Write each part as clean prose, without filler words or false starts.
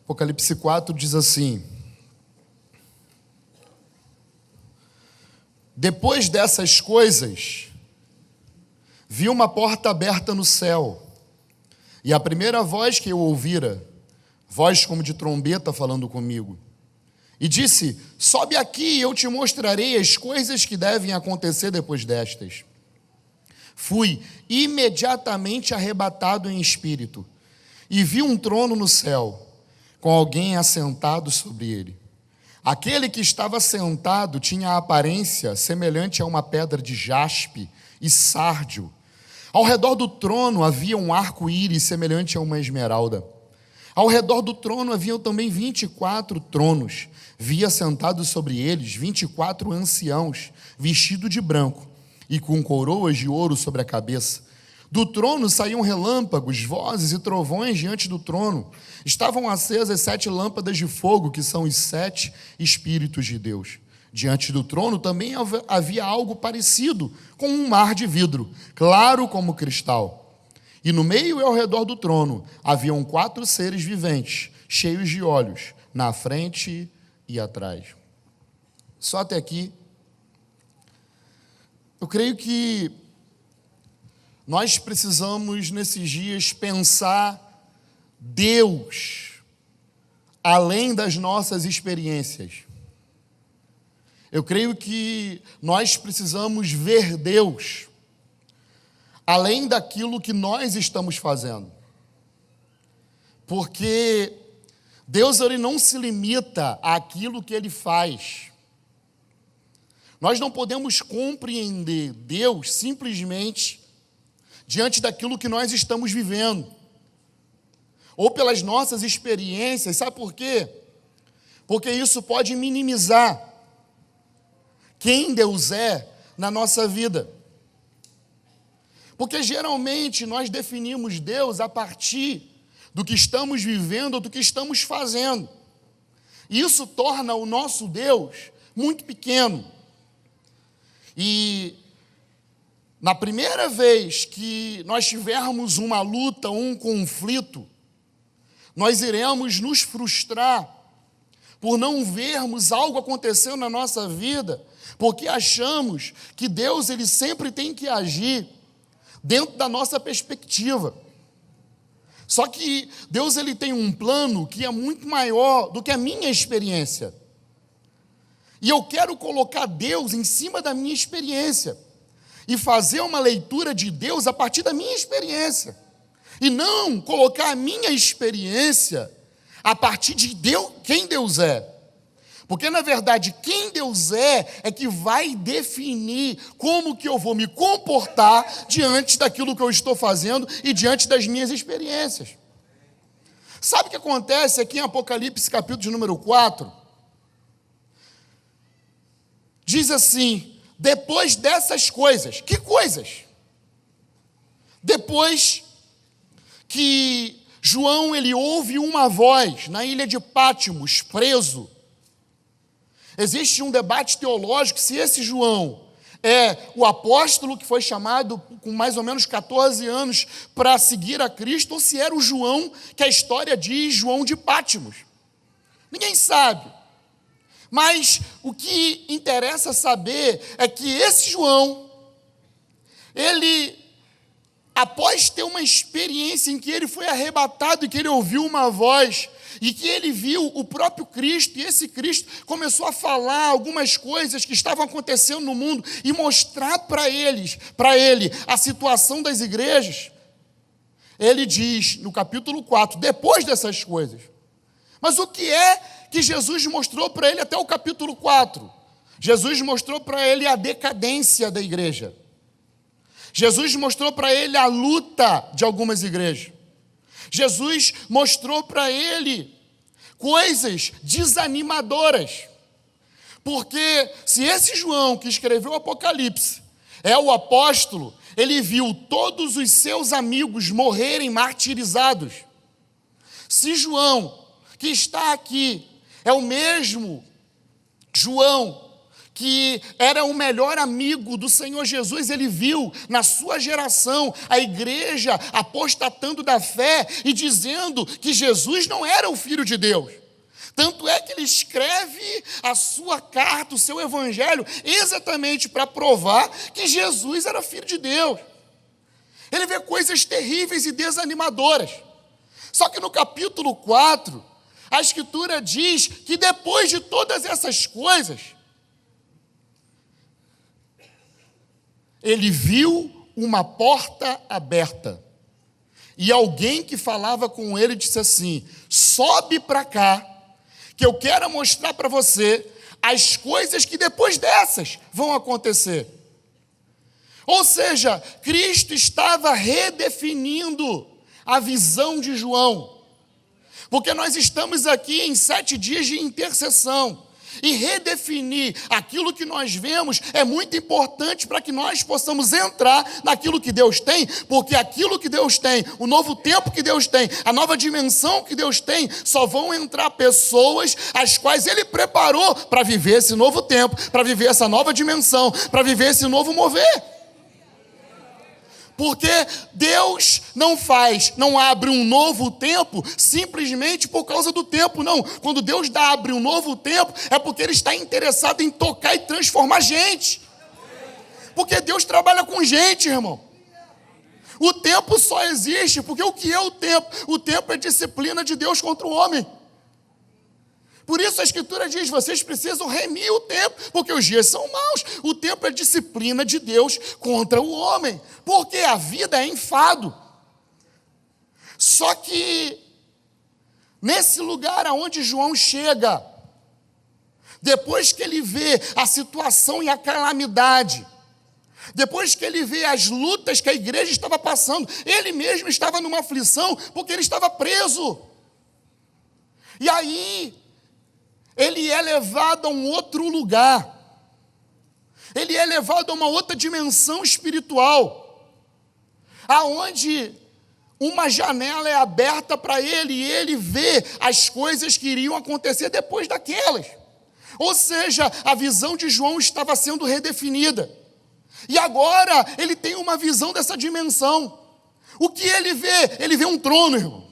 Apocalipse 4 diz assim: depois dessas coisas, vi uma porta aberta no céu, e a primeira voz que eu ouvira, voz como de trombeta falando comigo, e disse: sobe aqui e eu te mostrarei as coisas que devem acontecer depois destas. Fui imediatamente arrebatado em espírito, e vi um trono no céu, com alguém assentado sobre ele. Aquele que estava sentado tinha a aparência semelhante a uma pedra de jaspe e sárdio. Ao redor do trono havia um arco-íris semelhante a uma esmeralda. Ao redor do trono haviam também 24 tronos. Via sentados sobre eles 24 anciãos, vestidos de branco, e com coroas de ouro sobre a cabeça. Do trono saíam relâmpagos, vozes e trovões diante do trono. Estavam acesas 7 lâmpadas de fogo, que são os 7 Espíritos de Deus. Diante do trono também havia algo parecido com um mar de vidro, claro como cristal. E no meio e ao redor do trono haviam 4 seres viventes, cheios de olhos, na frente e atrás. Só até aqui. Eu creio que nós precisamos, nesses dias, pensar Deus além das nossas experiências. Eu creio que nós precisamos ver Deus além daquilo que nós estamos fazendo. Porque Deus, ele não se limita àquilo que Ele faz. Nós não podemos compreender Deus simplesmente diante daquilo que nós estamos vivendo, ou pelas nossas experiências. Sabe por quê? Porque isso pode minimizar quem Deus é na nossa vida. Porque geralmente nós definimos Deus a partir do que estamos vivendo ou do que estamos fazendo. E isso torna o nosso Deus muito pequeno. E na primeira vez que nós tivermos uma luta, um conflito, nós iremos nos frustrar por não vermos algo acontecendo na nossa vida, porque achamos que Deus, ele sempre tem que agir dentro da nossa perspectiva. Só que Deus, ele tem um plano que é muito maior do que a minha experiência. E eu quero colocar Deus em cima da minha experiência e fazer uma leitura de Deus a partir da minha experiência. E não colocar a minha experiência a partir de Deus, quem Deus é. Porque, na verdade, quem Deus é que vai definir como que eu vou me comportar diante daquilo que eu estou fazendo e diante das minhas experiências. Sabe o que acontece aqui em Apocalipse, capítulo de número 4? Diz assim: depois dessas coisas. Que coisas? Depois que João, ele ouve uma voz na ilha de Pátimos, preso. Existe um debate teológico se esse João é o apóstolo que foi chamado com mais ou menos 14 anos para seguir a Cristo, ou se era o João que a história diz, João de Pátimos. Ninguém sabe. Mas o que interessa saber é que esse João, ele, após ter uma experiência em que ele foi arrebatado e que ele ouviu uma voz, e que ele viu o próprio Cristo, e esse Cristo começou a falar algumas coisas que estavam acontecendo no mundo e mostrar para ele a situação das igrejas, ele diz no capítulo 4, depois dessas coisas. Mas o que é que Jesus mostrou para ele até o capítulo 4? Jesus mostrou para ele a decadência da igreja. Jesus mostrou para ele a luta de algumas igrejas. Jesus mostrou para ele coisas desanimadoras. Porque se esse João que escreveu o Apocalipse é o apóstolo, ele viu todos os seus amigos morrerem martirizados. Se João, que está aqui, é o mesmo João que era o melhor amigo do Senhor Jesus, ele viu na sua geração a igreja apostatando da fé e dizendo que Jesus não era o Filho de Deus. Tanto é que ele escreve a sua carta, o seu evangelho, exatamente para provar que Jesus era Filho de Deus. Ele vê coisas terríveis e desanimadoras. Só que no capítulo 4, a Escritura diz que depois de todas essas coisas, ele viu uma porta aberta. E alguém que falava com ele disse assim: sobe para cá, que eu quero mostrar para você as coisas que depois dessas vão acontecer. Ou seja, Cristo estava redefinindo a visão de João. Porque nós estamos aqui em 7 dias de intercessão. E redefinir aquilo que nós vemos é muito importante para que nós possamos entrar naquilo que Deus tem, porque aquilo que Deus tem, o novo tempo que Deus tem, a nova dimensão que Deus tem, só vão entrar pessoas as quais Ele preparou para viver esse novo tempo, para viver essa nova dimensão, para viver esse novo mover. Porque Deus não abre um novo tempo simplesmente por causa do tempo, não. Quando Deus abre um novo tempo, é porque Ele está interessado em tocar e transformar gente. Porque Deus trabalha com gente, irmão. O tempo só existe porque o que é o tempo? O tempo é disciplina de Deus contra o homem. Por isso a Escritura diz, vocês precisam remir o tempo, porque os dias são maus. O tempo é disciplina de Deus contra o homem, porque a vida é enfado. Só que, nesse lugar aonde João chega, depois que ele vê a situação e a calamidade, depois que ele vê as lutas que a igreja estava passando, ele mesmo estava numa aflição, porque ele estava preso. E aí, ele é levado a um outro lugar. Ele é levado a uma outra dimensão espiritual, aonde uma janela é aberta para ele e ele vê as coisas que iriam acontecer depois daquelas. Ou seja, a visão de João estava sendo redefinida. E agora ele tem uma visão dessa dimensão. O que ele vê? Ele vê um trono, irmão.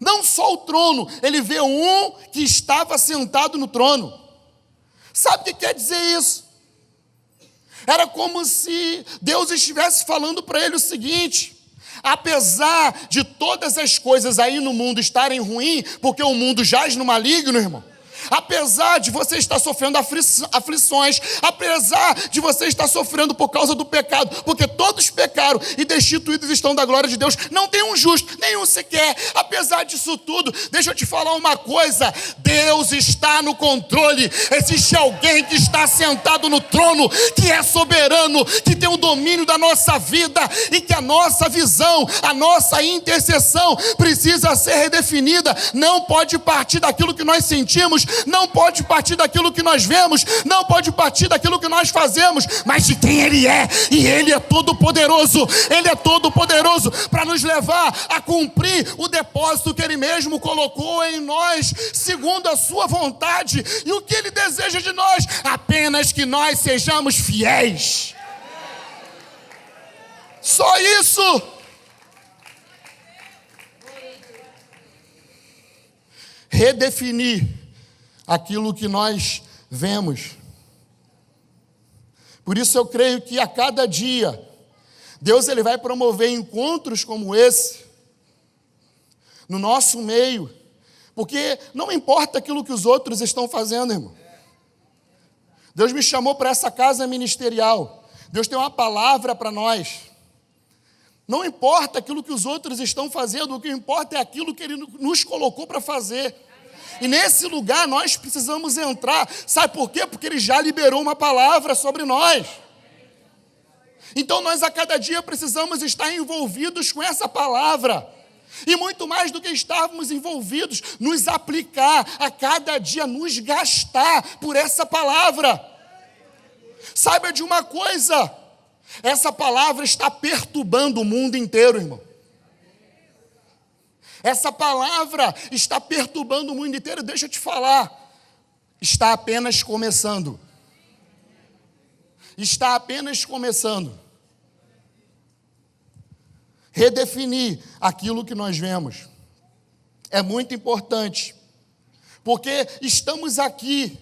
Não só o trono, ele vê um que estava sentado no trono. Sabe o que quer dizer isso? Era como se Deus estivesse falando para ele o seguinte: apesar de todas as coisas aí no mundo estarem ruins, porque o mundo jaz no maligno, irmão, apesar de você estar sofrendo aflições, apesar de você estar sofrendo por causa do pecado, porque todos pecaram e destituídos estão da glória de Deus, não tem um justo, nenhum sequer. Apesar disso tudo, deixa eu te falar uma coisa: Deus está no controle. Existe alguém que está sentado no trono, que é soberano, que tem o domínio da nossa vida, e que a nossa visão, a nossa intercessão precisa ser redefinida. Não pode partir daquilo que nós sentimos, não pode partir daquilo que nós vemos, não pode partir daquilo que nós fazemos, mas de quem Ele é. E Ele é todo poderoso. Ele é todo poderoso para nos levar a cumprir o depósito que Ele mesmo colocou em nós, segundo a sua vontade. E o que Ele deseja de nós? Apenas que nós sejamos fiéis. Só isso. Redefinir aquilo que nós vemos. Por isso eu creio que a cada dia Deus ele vai promover encontros como esse no nosso meio, porque não importa aquilo que os outros estão fazendo, irmão. Deus me chamou para essa casa ministerial. Deus tem uma palavra para nós. Não importa aquilo que os outros estão fazendo, o que importa é aquilo que Ele nos colocou para fazer. E nesse lugar nós precisamos entrar. Sabe por quê? Porque Ele já liberou uma palavra sobre nós. Então nós a cada dia precisamos estar envolvidos com essa palavra. E muito mais do que estarmos envolvidos, nos aplicar a cada dia, nos gastar por essa palavra. Saiba de uma coisa: essa palavra está perturbando o mundo inteiro, irmão. Essa palavra está perturbando o mundo inteiro. Deixa eu te falar. está apenas começando. Está apenas começando. Redefinir aquilo que nós vemos é muito importante, porque estamos aqui,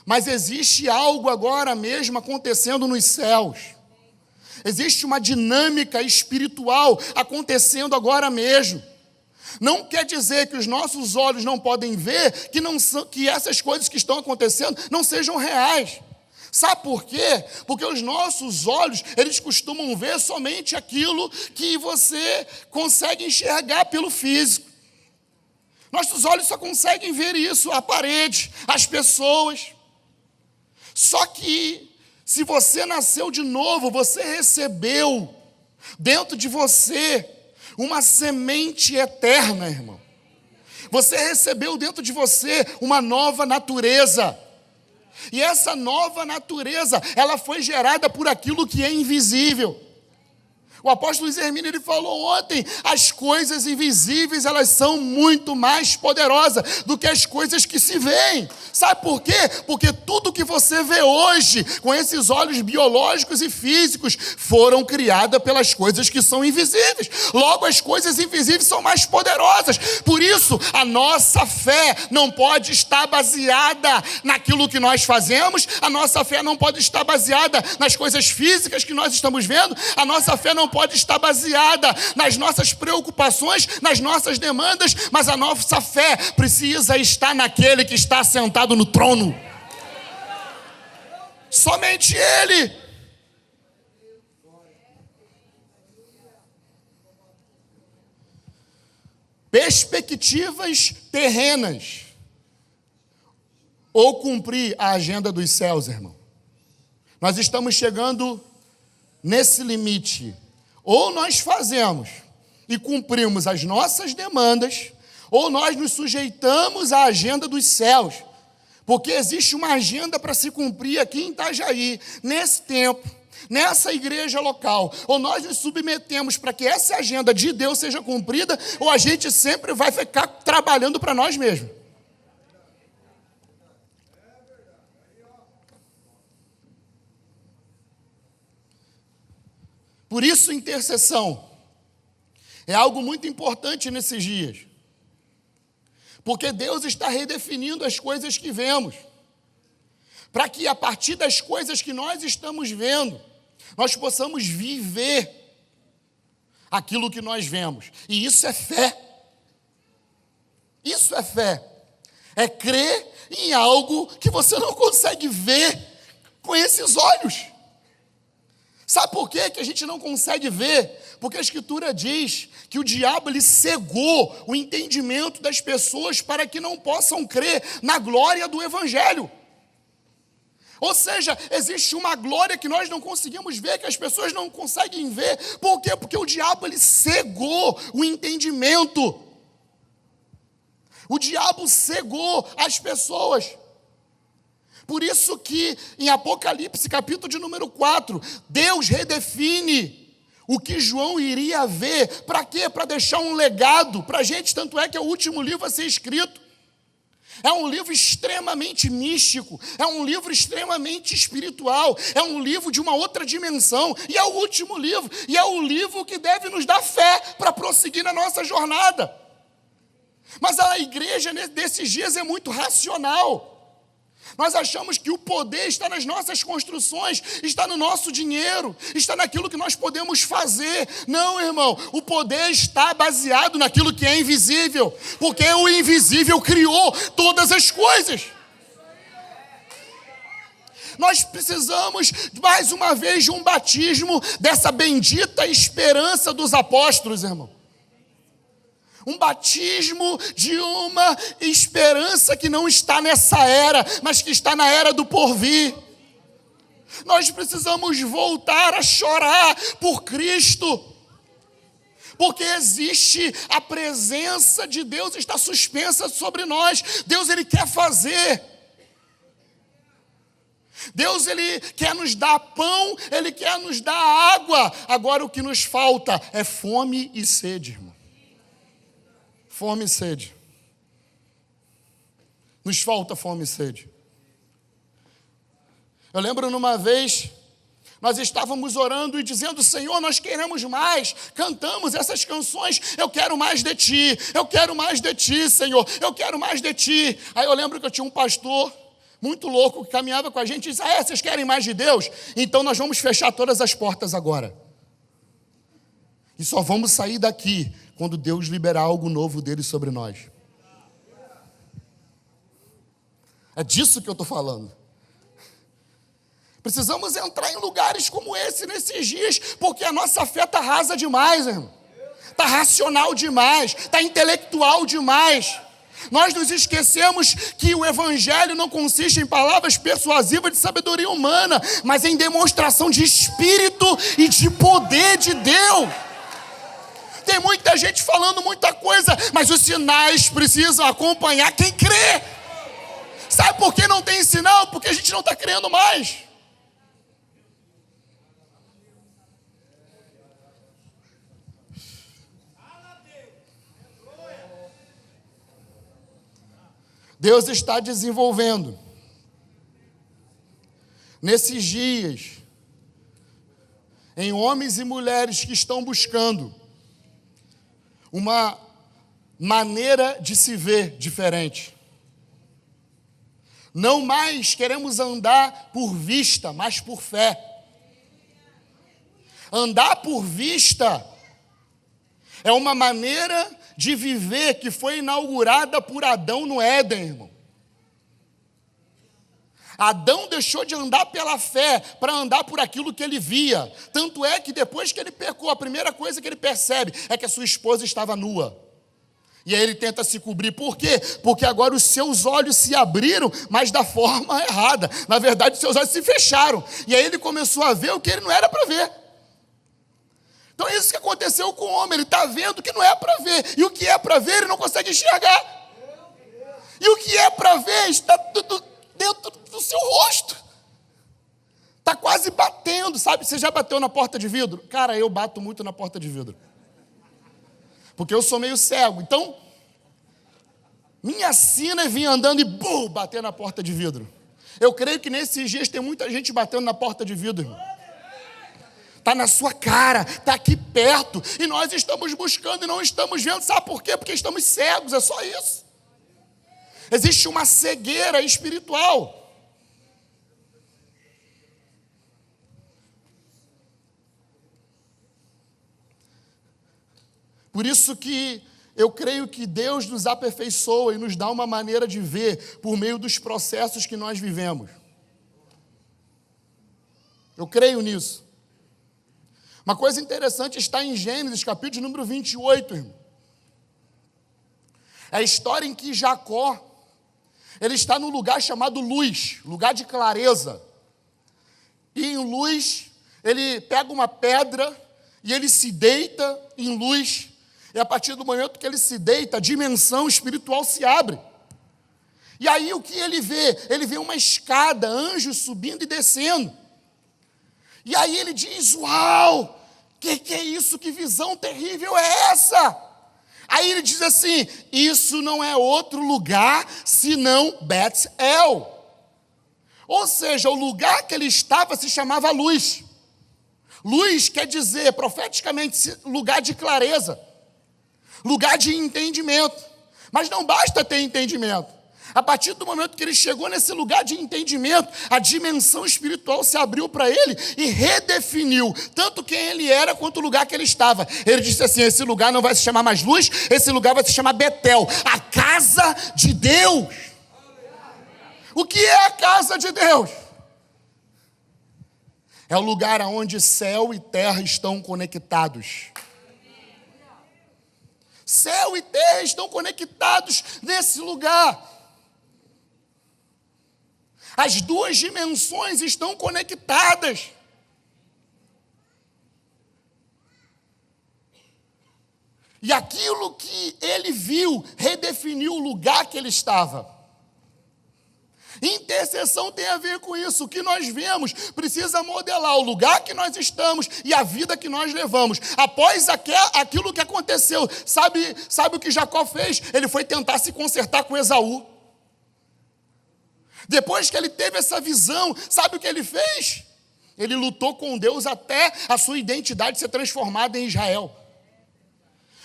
mas existe algo agora mesmo acontecendo nos céus. Existe uma dinâmica espiritual acontecendo agora mesmo. Não quer dizer que os nossos olhos não podem ver, que essas coisas que estão acontecendo não sejam reais. Sabe por quê? Porque os nossos olhos, eles costumam ver somente aquilo que você consegue enxergar pelo físico. Nossos olhos só conseguem ver isso, a parede, as pessoas. Só que, se você nasceu de novo, você recebeu dentro de você uma semente eterna, irmão. Você recebeu dentro de você uma nova natureza. E essa nova natureza, ela foi gerada por aquilo que é invisível. O apóstolo Luiz Hermínio, ele falou ontem, as coisas invisíveis, elas são muito mais poderosas do que as coisas que se veem. Sabe por quê? Porque tudo que você vê hoje, com esses olhos biológicos e físicos, foram criadas pelas coisas que são invisíveis. Logo, as coisas invisíveis são mais poderosas. Por isso, a nossa fé não pode estar baseada naquilo que nós fazemos, a nossa fé não pode estar baseada nas coisas físicas que nós estamos vendo, a nossa fé não pode estar baseada nas nossas preocupações, nas nossas demandas, mas a nossa fé precisa estar naquele que está sentado no trono. Somente Ele. Perspectivas terrenas ou cumprir a agenda dos céus, irmão. Nós estamos chegando nesse limite. Ou nós fazemos e cumprimos as nossas demandas, ou nós nos sujeitamos à agenda dos céus. Porque existe uma agenda para se cumprir aqui em Itajaí, nesse tempo, nessa igreja local. Ou nós nos submetemos para que essa agenda de Deus seja cumprida, ou a gente sempre vai ficar trabalhando para nós mesmos. Por isso, intercessão é algo muito importante nesses dias. Porque Deus está redefinindo as coisas que vemos. Para que a partir das coisas que nós estamos vendo, nós possamos viver aquilo que nós vemos. E isso é fé. Isso é fé. É crer em algo que você não consegue ver com esses olhos. Sabe por quê que a gente não consegue ver? Porque a Escritura diz que o diabo ele cegou o entendimento das pessoas para que não possam crer na glória do Evangelho. Ou seja, existe uma glória que nós não conseguimos ver, que as pessoas não conseguem ver. Por quê? Porque o diabo ele cegou o entendimento. O diabo cegou as pessoas. Por isso que em Apocalipse, capítulo de número 4, Deus redefine o que João iria ver. Para quê? Para deixar um legado para a gente, tanto é que é o último livro a ser escrito. É um livro extremamente místico, é um livro extremamente espiritual, é um livro de uma outra dimensão, e é o último livro, e é o livro que deve nos dar fé para prosseguir na nossa jornada. Mas a igreja desses dias é muito racional. Nós achamos que o poder está nas nossas construções, está no nosso dinheiro, está naquilo que nós podemos fazer. Não, irmão, o poder está baseado naquilo que é invisível, porque o invisível criou todas as coisas. Nós precisamos, mais uma vez, de um batismo dessa bendita esperança dos apóstolos, irmão. Um batismo de uma esperança que não está nessa era, mas que está na era do porvir. Nós precisamos voltar a chorar por Cristo, porque existe a presença de Deus, está suspensa sobre nós. Deus, Ele quer fazer. Deus, Ele quer nos dar pão, Ele quer nos dar água. Agora o que nos falta é fome e sede, irmão. Fome e sede. Nos falta fome e sede. Eu lembro numa vez, nós estávamos orando e dizendo: Senhor, nós queremos mais. Cantamos essas canções: eu quero mais de Ti, eu quero mais de Ti, Senhor, eu quero mais de Ti. Aí eu lembro que eu tinha um pastor muito louco que caminhava com a gente e disse: vocês querem mais de Deus? Então nós vamos fechar todas as portas agora. E só vamos sair daqui quando Deus liberar algo novo dele sobre nós. É disso que eu estou falando. Precisamos entrar em lugares como esse nesses dias, porque a nossa fé está rasa demais, irmão. Está racional demais, está intelectual demais. Nós nos esquecemos que o evangelho não consiste em palavras persuasivas de sabedoria humana, mas em demonstração de espírito e de poder de Deus. Tem muita gente falando muita coisa, mas os sinais precisam acompanhar quem crê. Sabe por que não tem sinal? Porque a gente não está crendo mais. Deus está desenvolvendo, nesses dias, em homens e mulheres que estão buscando uma maneira de se ver diferente. Não mais queremos andar por vista, mas por fé. Andar por vista é uma maneira de viver que foi inaugurada por Adão no Éden, irmão. Adão deixou de andar pela fé para andar por aquilo que ele via. Tanto é que depois que ele pecou, a primeira coisa que ele percebe é que a sua esposa estava nua. E aí ele tenta se cobrir. Por quê? Porque agora os seus olhos se abriram, mas da forma errada. Na verdade, os seus olhos se fecharam. E aí ele começou a ver o que ele não era para ver. Então é isso que aconteceu com o homem. Ele está vendo o que não é para ver. E o que é para ver, ele não consegue enxergar. E o que é para ver está tudo dentro do seu rosto. Está quase batendo, sabe? Você já bateu na porta de vidro? Cara, eu bato muito na porta de vidro. Porque eu sou meio cego. Então, minha sina é vir andando e bater na porta de vidro. Eu creio que nesses dias tem muita gente batendo na porta de vidro, irmão. Está na sua cara, está aqui perto. E nós estamos buscando e não estamos vendo. Sabe por quê? Porque estamos cegos, é só isso. Existe uma cegueira espiritual. Por isso que eu creio que Deus nos aperfeiçoa e nos dá uma maneira de ver por meio dos processos que nós vivemos. Eu creio nisso. Uma coisa interessante está em Gênesis, capítulo número 28, irmão. É a história em que Jacó, ele está num lugar chamado Luz, lugar de clareza. E em Luz, ele pega uma pedra e ele se deita em Luz. E a partir do momento que ele se deita, a dimensão espiritual se abre. E aí o que ele vê? Ele vê uma escada, anjos subindo e descendo. E aí ele diz: uau! Que é isso? Que visão terrível é essa? Aí ele diz assim: isso não é outro lugar senão Bet-El. Ou seja, o lugar que ele estava se chamava Luz. Luz quer dizer, profeticamente, lugar de clareza, lugar de entendimento. Mas não basta ter entendimento. A partir do momento que ele chegou nesse lugar de entendimento, a dimensão espiritual se abriu para ele e redefiniu tanto quem ele era quanto o lugar que ele estava. Ele disse assim: esse lugar não vai se chamar mais Luz, esse lugar vai se chamar Betel, a casa de Deus. O que é a casa de Deus? É o lugar onde céu e terra estão conectados. Céu e terra estão conectados nesse lugar. As duas dimensões estão conectadas. E aquilo que ele viu redefiniu o lugar que ele estava. Intercessão tem a ver com isso. O que nós vemos precisa modelar o lugar que nós estamos e a vida que nós levamos. Após aquilo que aconteceu, sabe o que Jacó fez? Ele foi tentar se consertar com Esaú. Depois que ele teve essa visão, sabe o que ele fez? Ele lutou com Deus até a sua identidade ser transformada em Israel.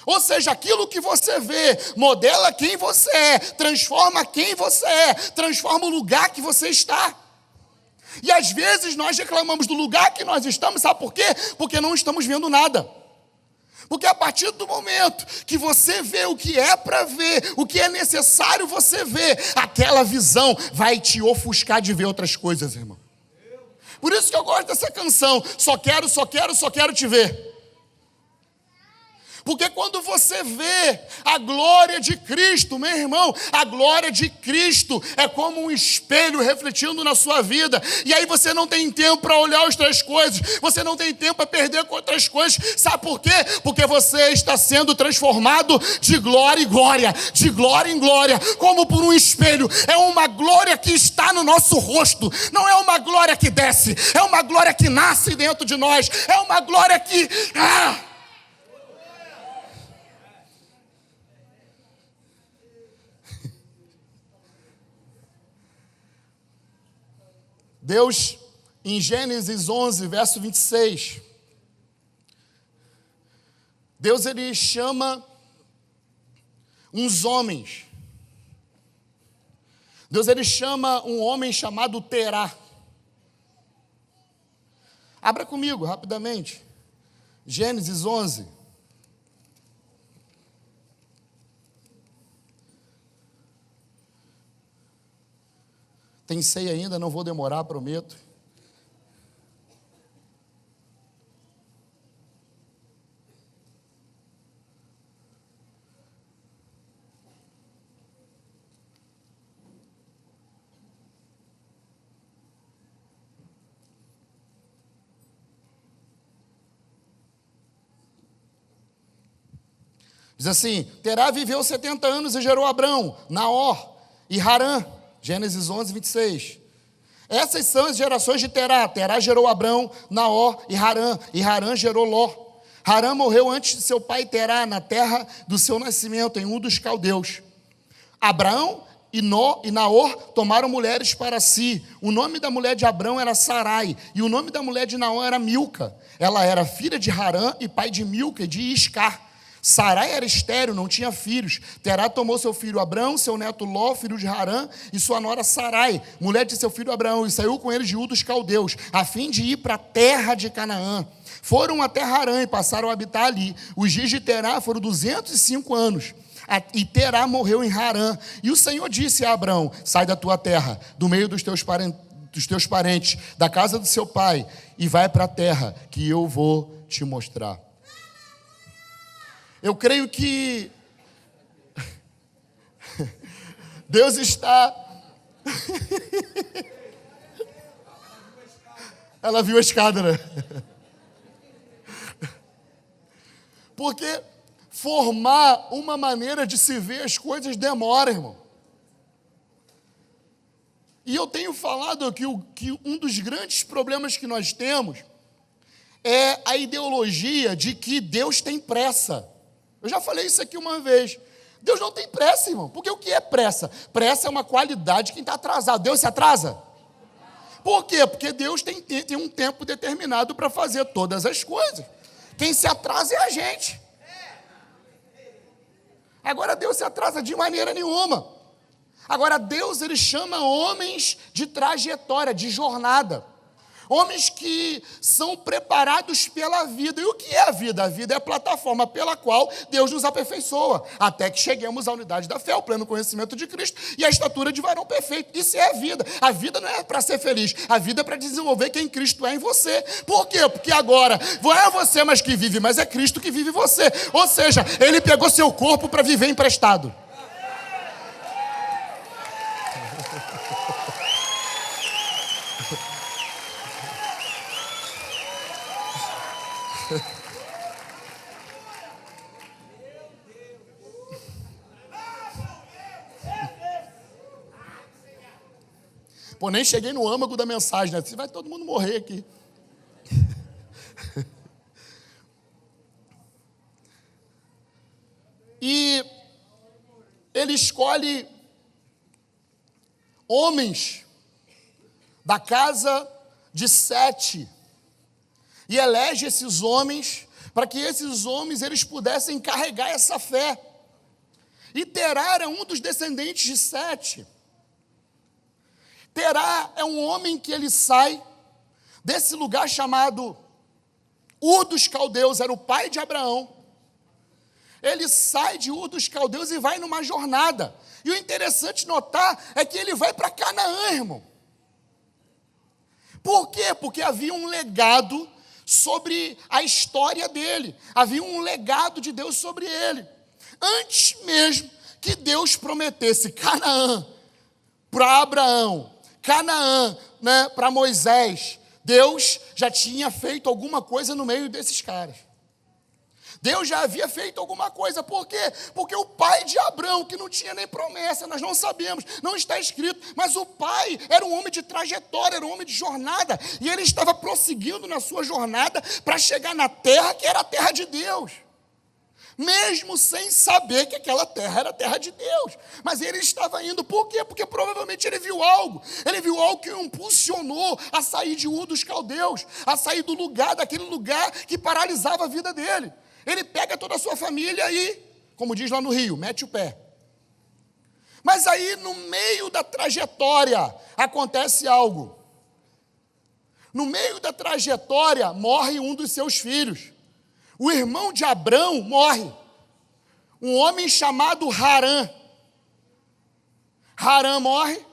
Ou seja, aquilo que você vê, modela quem você é, transforma quem você é, transforma o lugar que você está. E às vezes nós reclamamos do lugar que nós estamos, sabe por quê? Porque não estamos vendo nada. Porque a partir do momento que você vê o que é para ver, o que é necessário você ver, aquela visão vai te ofuscar de ver outras coisas, irmão. Por isso que eu gosto dessa canção, só quero te ver. Porque quando você vê a glória de Cristo, meu irmão, a glória de Cristo é como um espelho refletindo na sua vida. E aí você não tem tempo para olhar outras coisas, você não tem tempo para perder com outras coisas. Sabe por quê? Porque você está sendo transformado de glória em glória, de glória em glória, como por um espelho. É uma glória que está no nosso rosto, não é uma glória que desce, é uma glória que nasce dentro de nós, é uma glória que... Deus, em Gênesis 11, verso 26, Deus, ele chama uns homens. Deus, ele chama um homem chamado Terá. Abra comigo, rapidamente. Gênesis 11. Tem ceia ainda, não vou demorar, prometo. Diz assim, Terá viveu 70 anos e gerou Abrão, Naor e Harã. Gênesis 11, 26. Essas são as gerações de Terá. Terá gerou Abrão, Naor e Harã gerou Ló. Harã morreu antes de seu pai Terá, na terra do seu nascimento, em dos caldeus. Abrão e Naor tomaram mulheres para si. O nome da mulher de Abrão era Sarai, e o nome da mulher de Naor era Milca. Ela era filha de Harã e pai de Milca e de Iscar. Sarai era estéril, não tinha filhos. Terá tomou seu filho Abrão, seu neto Ló, filho de Harã, e sua nora Sarai, mulher de seu filho Abraão, e saiu com eles de dos caldeus, a fim de ir para a terra de Canaã. Foram até Harã e passaram a habitar ali. Os dias de Terá foram 205 anos. E Terá morreu em Harã. E o Senhor disse a Abrão, sai da tua terra, do meio dos teus parentes, da casa do seu pai, e vai para a terra que eu vou te mostrar. Eu creio que Deus está... Ela viu a escada, né? Porque formar uma maneira de se ver as coisas demora, irmão. E eu tenho falado que um dos grandes problemas que nós temos é a ideologia de que Deus tem pressa. Eu já falei isso aqui uma vez. Deus não tem pressa, irmão. Porque o que é pressa? Pressa é uma qualidade de quem está atrasado. Deus se atrasa? Por quê? Porque Deus tem um tempo determinado para fazer todas as coisas. Quem se atrasa é a gente. Agora Deus se atrasa de maneira nenhuma. Agora Deus, ele chama homens de trajetória, de jornada. Homens que são preparados pela vida. E o que é a vida? A vida é a plataforma pela qual Deus nos aperfeiçoa, até que cheguemos à unidade da fé, ao pleno conhecimento de Cristo e à estatura de varão perfeito. Isso é a vida. A vida não é para ser feliz, a vida é para desenvolver quem Cristo é em você. Por quê? Porque agora não é você mais que vive, mas é Cristo que vive em você. Ou seja, Ele pegou seu corpo para viver emprestado. Pô, nem cheguei no âmago da mensagem, né? Vai todo mundo morrer aqui. E ele escolhe homens da casa de Sete, e elege esses homens, para que esses homens eles pudessem carregar essa fé. E Terá era um dos descendentes de Sete. Terá é um homem que ele sai desse lugar chamado Ur dos Caldeus, era o pai de Abraão. Ele sai de Ur dos Caldeus e vai numa jornada. E o interessante notar é que ele vai para Canaã, irmão. Por quê? Porque havia um legado sobre a história dele. Havia um legado de Deus sobre ele. Antes mesmo que Deus prometesse Canaã para Abraão, Canaã, né, para Moisés, Deus já tinha feito alguma coisa no meio desses caras. Deus já havia feito alguma coisa. Por quê? Porque o pai de Abraão, que não tinha nem promessa, nós não sabemos, não está escrito, mas o pai era um homem de trajetória, era um homem de jornada, e ele estava prosseguindo na sua jornada para chegar na terra que era a terra de Deus. Mesmo sem saber que aquela terra era a terra de Deus. Mas ele estava indo, por quê? Porque provavelmente ele viu algo que o impulsionou a sair de Ur dos Caldeus, a sair do lugar, daquele lugar que paralisava a vida dele. Ele pega toda a sua família e, como diz lá no Rio, mete o pé. Mas aí, no meio da trajetória, acontece algo. No meio da trajetória, morre um dos seus filhos. O irmão de Abrão morre. Um homem chamado Harã. Harã morre.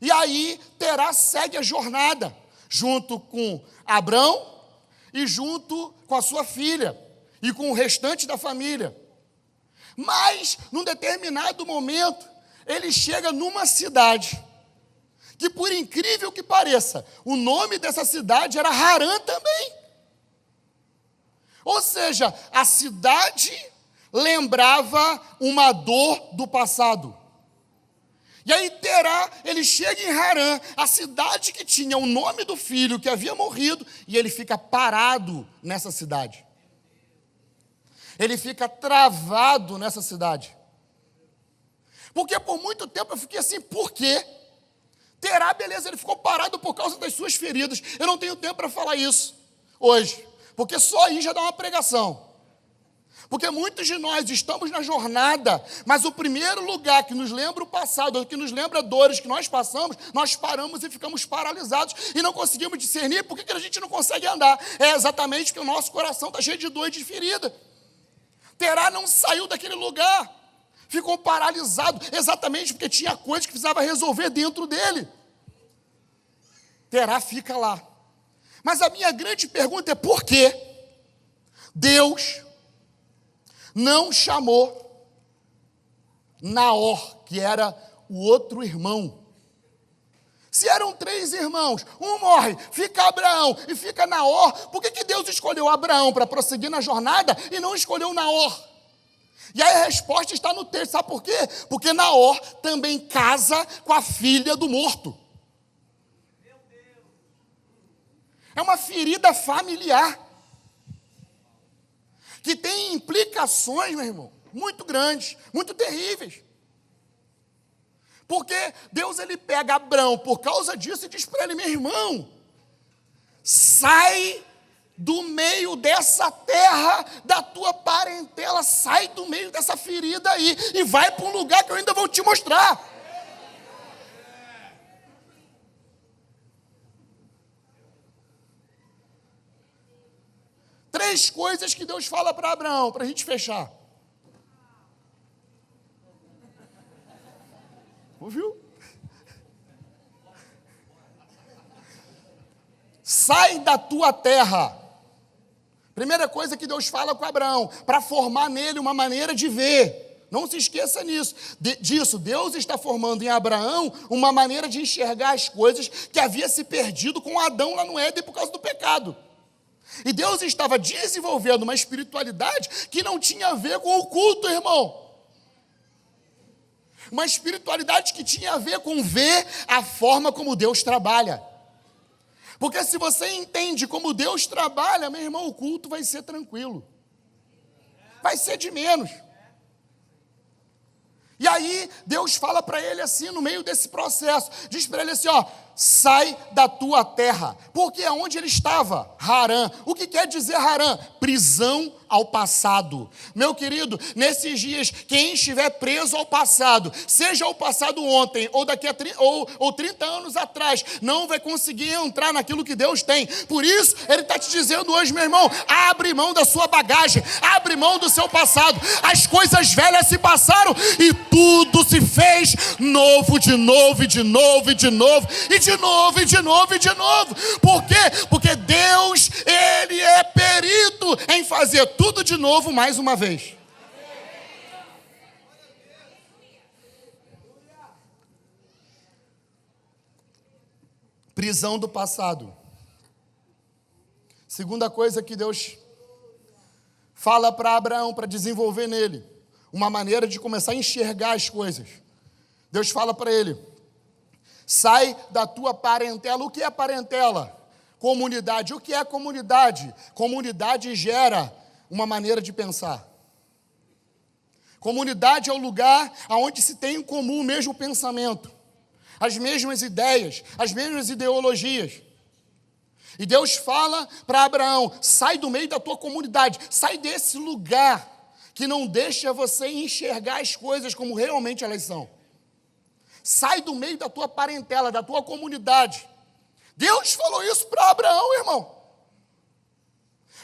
E aí, Terá segue a jornada, junto com Abrão e junto com a sua filha. E com o restante da família. Mas, num determinado momento, ele chega numa cidade, que por incrível que pareça, o nome dessa cidade era Harã também. Ou seja, a cidade lembrava uma dor do passado. E aí Terá, ele chega em Harã, a cidade que tinha o nome do filho que havia morrido, e ele fica parado nessa cidade. Ele fica travado nessa cidade. Porque por muito tempo eu fiquei assim, por quê? Terá, beleza, ele ficou parado por causa das suas feridas. Eu não tenho tempo para falar isso hoje, porque só aí já dá uma pregação. Porque muitos de nós estamos na jornada, mas o primeiro lugar que nos lembra o passado, que nos lembra dores que nós passamos, nós paramos e ficamos paralisados e não conseguimos discernir por que a gente não consegue andar. É exatamente porque o nosso coração está cheio de dor e de ferida. Terá não saiu daquele lugar, ficou paralisado, exatamente porque tinha coisas que precisava resolver dentro dele. Terá fica lá. Mas a minha grande pergunta é por que Deus não chamou Naor, que era o outro irmão? Se eram 3 irmãos, um morre, fica Abraão e fica Naor, por que Deus escolheu Abraão para prosseguir na jornada e não escolheu Naor? E aí a resposta está no texto, sabe por quê? Porque Naor também casa com a filha do morto. É uma ferida familiar, que tem implicações, meu irmão, muito grandes, muito terríveis. Porque Deus, ele pega Abraão por causa disso e diz para ele, meu irmão, sai do meio dessa terra, da tua parentela, sai do meio dessa ferida aí e vai para um lugar que eu ainda vou te mostrar. Três coisas que Deus fala para Abraão, para a gente fechar. Ouviu? Sai da tua terra. Primeira coisa que Deus fala com Abraão, para formar nele uma maneira de ver. Não se esqueça disso. Deus está formando em Abraão uma maneira de enxergar as coisas que havia se perdido com Adão lá no Éden por causa do pecado. E Deus estava desenvolvendo uma espiritualidade que não tinha a ver com o culto, irmão. Uma espiritualidade que tinha a ver com ver a forma como Deus trabalha. Porque se você entende como Deus trabalha, meu irmão, o culto vai ser tranquilo. Vai ser de menos. E aí, Deus fala para ele assim, no meio desse processo, diz para ele assim, ó, sai da tua terra. Porque aonde ele estava? Harã. O que quer dizer Harã? Prisão ao passado. Meu querido, nesses dias, quem estiver preso ao passado, seja o passado ontem, ou daqui a 30 anos atrás, não vai conseguir entrar naquilo que Deus tem. Por isso, ele está te dizendo hoje, meu irmão, abre mão da sua bagagem, abre mão do seu passado. As coisas velhas se passaram e tudo se fez novo, de novo, e de novo, e de novo, e de novo, e de novo, e de novo. Por quê? Porque Deus, ele é perito em fazer tudo de novo mais uma vez. Prisão do passado. Segunda coisa que Deus fala para Abraão, para desenvolver nele uma maneira de começar a enxergar as coisas. Deus fala para ele: sai da tua parentela. O que é parentela? Comunidade. O que é comunidade? Comunidade gera uma maneira de pensar. Comunidade é o lugar onde se tem em comum o mesmo pensamento, as mesmas ideias, as mesmas ideologias. E Deus fala para Abraão: sai do meio da tua comunidade, sai desse lugar que não deixa você enxergar as coisas como realmente elas são. Sai do meio da tua parentela, da tua comunidade. Deus falou isso para Abraão, irmão.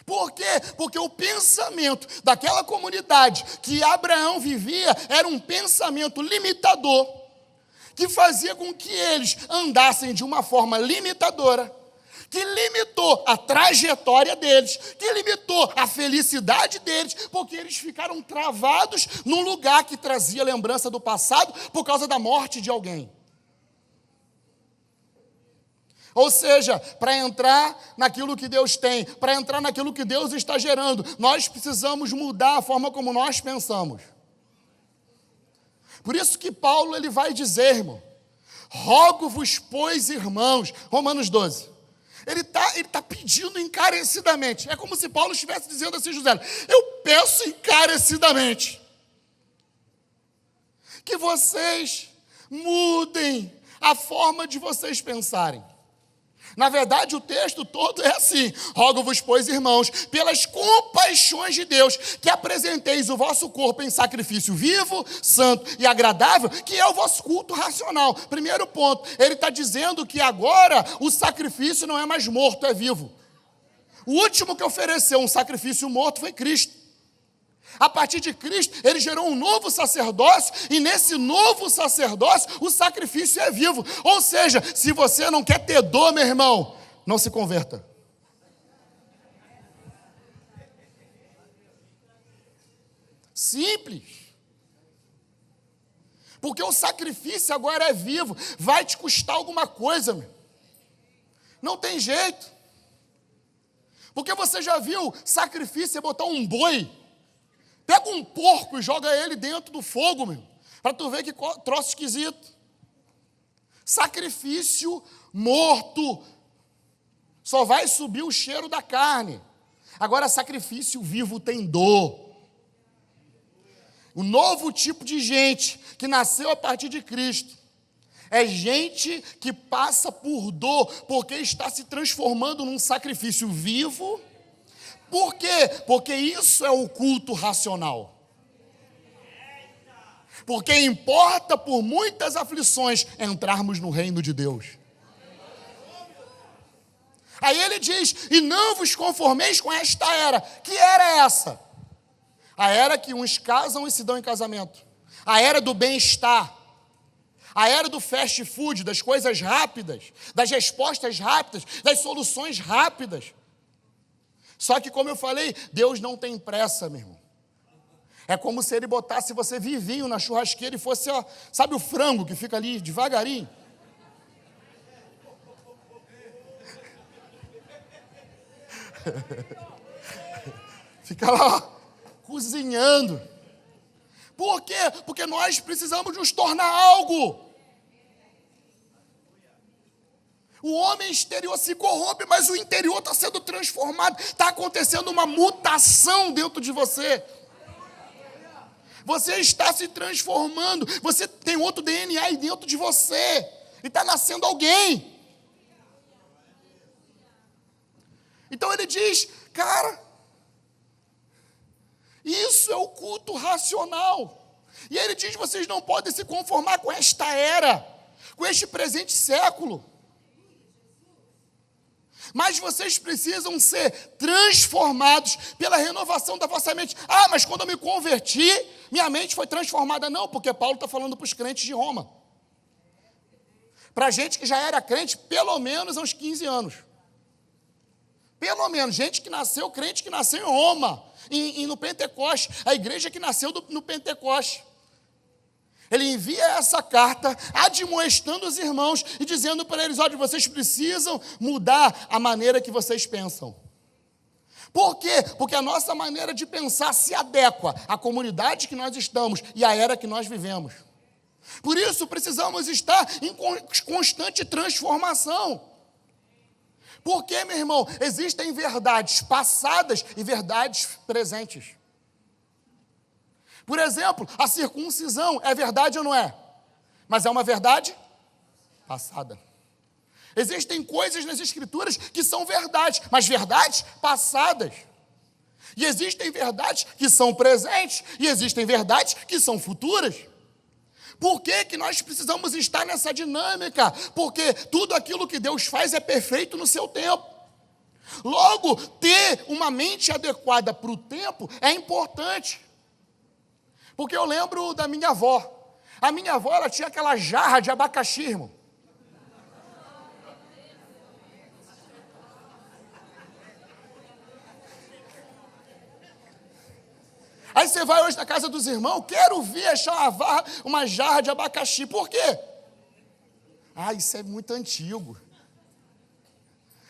Por quê? Porque o pensamento daquela comunidade que Abraão vivia era um pensamento limitador, que fazia com que eles andassem de uma forma limitadora, que limitou a trajetória deles, que limitou a felicidade deles, porque eles ficaram travados num lugar que trazia lembrança do passado por causa da morte de alguém. Ou seja, para entrar naquilo que Deus tem, para entrar naquilo que Deus está gerando, nós precisamos mudar a forma como nós pensamos. Por isso que Paulo ele vai dizer, irmão, rogo-vos, pois, irmãos, Romanos 12. Ele tá pedindo encarecidamente. É como se Paulo estivesse dizendo assim, José, eu peço encarecidamente que vocês mudem a forma de vocês pensarem. Na verdade, o texto todo é assim: rogo-vos, pois, irmãos, pelas compaixões de Deus, que apresenteis o vosso corpo em sacrifício vivo, santo e agradável, que é o vosso culto racional. Primeiro ponto, ele está dizendo que agora o sacrifício não é mais morto, é vivo. O último que ofereceu um sacrifício morto foi Cristo. A partir de Cristo, ele gerou um novo sacerdócio, e nesse novo sacerdócio, o sacrifício é vivo. Ou seja, se você não quer ter dor, meu irmão, não se converta. Simples. Porque o sacrifício agora é vivo, vai te custar alguma coisa, meu. Não tem jeito. Porque você já viu sacrifício é botar um boi? Pega um porco e joga ele dentro do fogo, meu, para tu ver que troço esquisito. Sacrifício morto, só vai subir o cheiro da carne. Agora, sacrifício vivo tem dor. O novo tipo de gente que nasceu a partir de Cristo é gente que passa por dor, porque está se transformando num sacrifício vivo. Por quê? Porque isso é o culto racional. Porque importa por muitas aflições entrarmos no reino de Deus. Aí ele diz: e não vos conformeis com esta era. Que era essa? A era que uns casam e se dão em casamento. A era do bem-estar. A era do fast food, das coisas rápidas, das respostas rápidas, das soluções rápidas. Só que, como eu falei, Deus não tem pressa, meu irmão. É como se ele botasse você vivinho na churrasqueira e fosse, ó, sabe o frango que fica ali devagarinho? Fica lá, ó, cozinhando. Por quê? Porque nós precisamos nos tornar algo. O homem exterior se corrompe, mas o interior está sendo transformado. Está acontecendo uma mutação dentro de você. Você está se transformando. Você tem outro DNA aí dentro de você. E está nascendo alguém. Então ele diz, cara, isso é o culto racional. E ele diz, vocês não podem se conformar com esta era, com este presente século. Mas vocês precisam ser transformados pela renovação da vossa mente. Ah, mas quando eu me converti, minha mente foi transformada. Não, porque Paulo está falando para os crentes de Roma. Para gente que já era crente, pelo menos há uns 15 anos. Pelo menos, gente que nasceu, crente que nasceu em Roma, no Pentecoste, a igreja que nasceu no Pentecoste. Ele envia essa carta, admoestando os irmãos e dizendo para eles, olha, vocês precisam mudar a maneira que vocês pensam. Por quê? Porque a nossa maneira de pensar se adequa à comunidade que nós estamos e à era que nós vivemos. Por isso, precisamos estar em constante transformação. Porque, meu irmão, existem verdades passadas e verdades presentes. Por exemplo, a circuncisão é verdade ou não é? Mas é uma verdade passada. Existem coisas nas Escrituras que são verdades, mas verdades passadas. E existem verdades que são presentes e existem verdades que são futuras. Por que que nós precisamos estar nessa dinâmica? Porque tudo aquilo que Deus faz é perfeito no seu tempo. Logo, ter uma mente adequada para o tempo é importante. Porque eu lembro da minha avó. A minha avó, ela tinha aquela jarra de abacaxi, irmão. Aí você vai hoje na casa dos irmãos, quero ver achar uma jarra de abacaxi. Por quê? Ah, isso é muito antigo.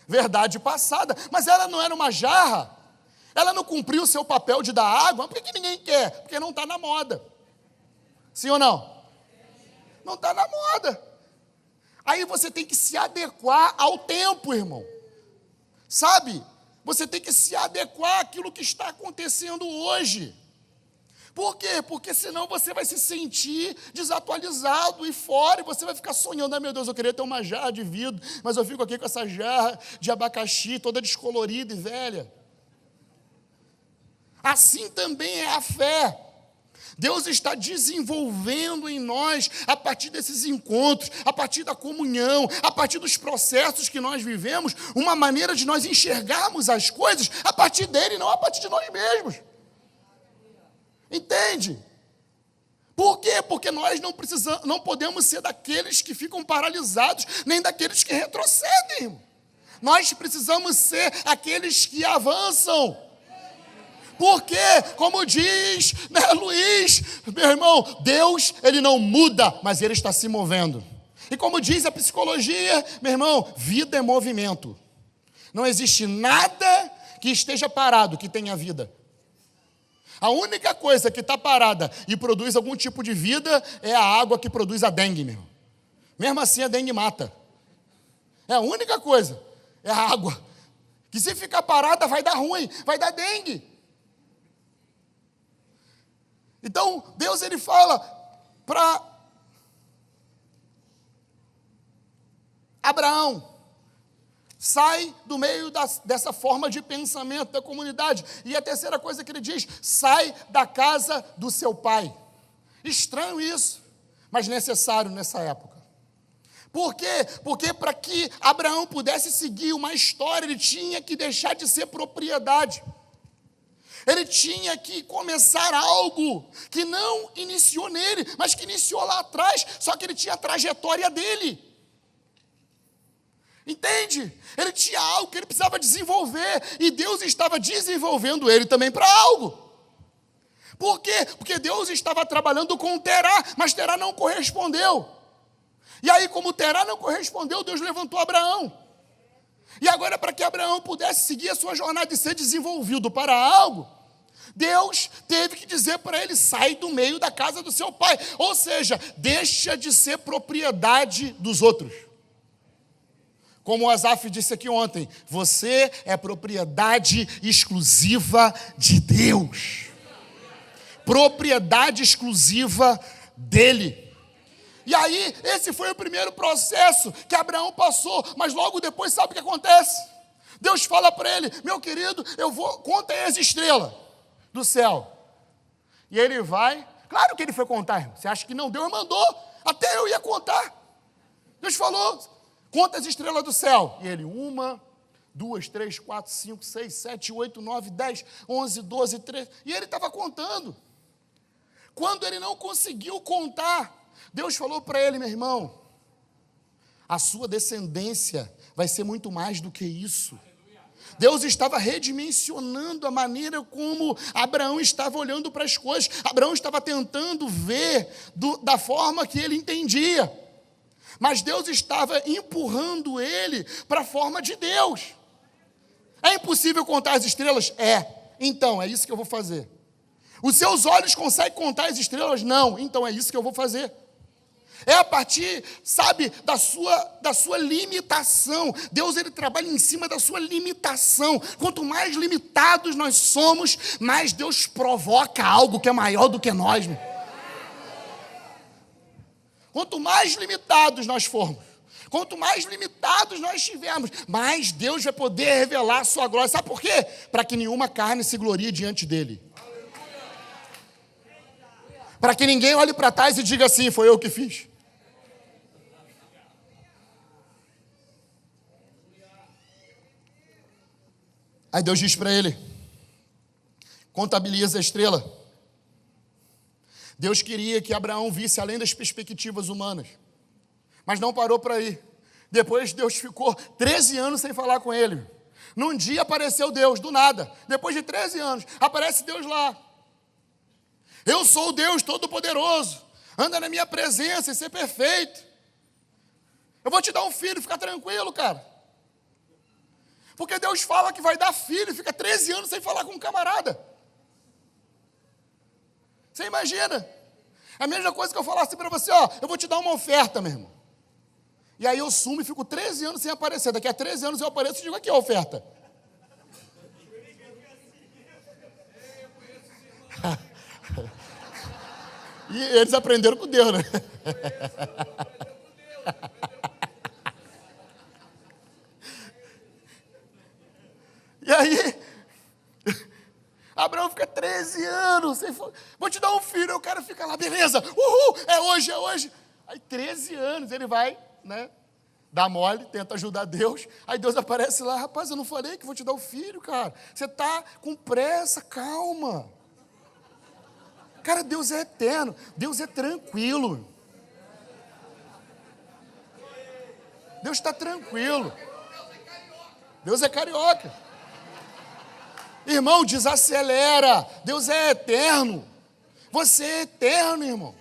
Verdade passada. Mas ela não era uma jarra. Ela não cumpriu o seu papel de dar água. Por que ninguém quer? Porque não está na moda. Sim ou não? Não está na moda. Aí você tem que se adequar ao tempo, irmão. Sabe? Você tem que se adequar àquilo que está acontecendo hoje. Por quê? Porque senão você vai se sentir desatualizado e fora, e você vai ficar sonhando, ah, meu Deus, eu queria ter uma jarra de vidro, mas eu fico aqui com essa jarra de abacaxi, toda descolorida e velha. Assim também é a fé. Deus está desenvolvendo em nós, a partir desses encontros, a partir da comunhão, a partir dos processos que nós vivemos, uma maneira de nós enxergarmos as coisas a partir dele, não a partir de nós mesmos. Entende? Por quê? Porque nós não podemos ser daqueles que ficam paralisados, nem daqueles que retrocedem. Nós precisamos ser aqueles que avançam. Porque, como diz, né, Luiz, meu irmão, Deus, ele não muda, mas ele está se movendo. E como diz a psicologia, meu irmão, vida é movimento. Não existe nada que esteja parado que tenha vida. A única coisa que está parada e produz algum tipo de vida é a água que produz a dengue, meu irmão. Mesmo assim, a dengue mata. É a única coisa, é a água. Que se ficar parada vai dar ruim, vai dar dengue. Então, Deus, ele fala para Abraão, sai do meio dessa forma de pensamento da comunidade. E a terceira coisa que ele diz, sai da casa do seu pai. Estranho isso, mas necessário nessa época. Por quê? Porque para que Abraão pudesse seguir uma história, ele tinha que deixar de ser propriedade. Ele tinha que começar algo que não iniciou nele, mas que iniciou lá atrás, só que ele tinha a trajetória dele. Entende? Ele tinha algo que ele precisava desenvolver, e Deus estava desenvolvendo ele também para algo. Por quê? Porque Deus estava trabalhando com Terá, mas Terá não correspondeu. E aí, como Terá não correspondeu, Deus levantou Abraão. E agora, para que Abraão pudesse seguir a sua jornada e ser desenvolvido para algo, Deus teve que dizer para ele, sai do meio da casa do seu pai. Ou seja, deixa de ser propriedade dos outros. Como o Asaf disse aqui ontem, você é propriedade exclusiva de Deus. Propriedade exclusiva dele. E aí, esse foi o primeiro processo que Abraão passou, mas logo depois, sabe o que acontece? Deus fala para ele, meu querido, conta aí as estrelas do céu. E ele vai, claro que ele foi contar, irmão. Você acha que não? Deus mandou, até eu ia contar. Deus falou, conta as estrelas do céu. E ele, 1, 2, 3, 4, 5, 6, 7, 8, 9, 10, 11, 12, 13. E ele estava contando. Quando ele não conseguiu contar, Deus falou para ele, meu irmão, a sua descendência vai ser muito mais do que isso. Deus estava redimensionando a maneira como Abraão estava olhando para as coisas. Abraão estava tentando ver da forma que ele entendia. Mas Deus estava empurrando ele para a forma de Deus. É impossível contar as estrelas? É. Então, é isso que eu vou fazer. Os seus olhos conseguem contar as estrelas? Não. Então, é isso que eu vou fazer. É a partir, sabe, da sua limitação. Deus, ele trabalha em cima da sua limitação. Quanto mais limitados nós somos, mais Deus provoca algo que é maior do que nós. Quanto mais limitados nós formos, quanto mais limitados nós tivermos, mais Deus vai poder revelar a sua glória. Sabe por quê? Para que nenhuma carne se glorie diante dele. Para que ninguém olhe para trás e diga assim, foi eu que fiz. Aí Deus diz para ele, contabiliza a estrela. Deus queria que Abraão visse além das perspectivas humanas, mas não parou por aí. Depois Deus ficou 13 anos sem falar com ele. Num dia apareceu Deus, do nada. Depois de 13 anos, aparece Deus lá. Eu sou o Deus Todo-Poderoso, anda na minha presença e ser perfeito. Eu vou te dar um filho, fica tranquilo, cara. Porque Deus fala que vai dar filho, fica 13 anos sem falar com um camarada. Você imagina? É a mesma coisa que eu falasse para você, ó, eu vou te dar uma oferta, meu irmão. E aí eu sumo e fico 13 anos sem aparecer. Daqui a 13 anos eu apareço e digo, aqui a oferta. E eles aprenderam com Deus, né? E aí, Abraão fica 13 anos, vou te dar um filho, o cara fica lá, beleza, uhul, é hoje, é hoje. Aí 13 anos, ele vai, né, dá mole, tenta ajudar Deus, aí Deus aparece lá, rapaz, eu não falei que vou te dar o filho, cara, você está com pressa, calma. Cara, Deus é eterno, Deus é tranquilo. Deus está tranquilo. Deus é carioca. Irmão, desacelera. Deus é eterno. Você é eterno, irmão.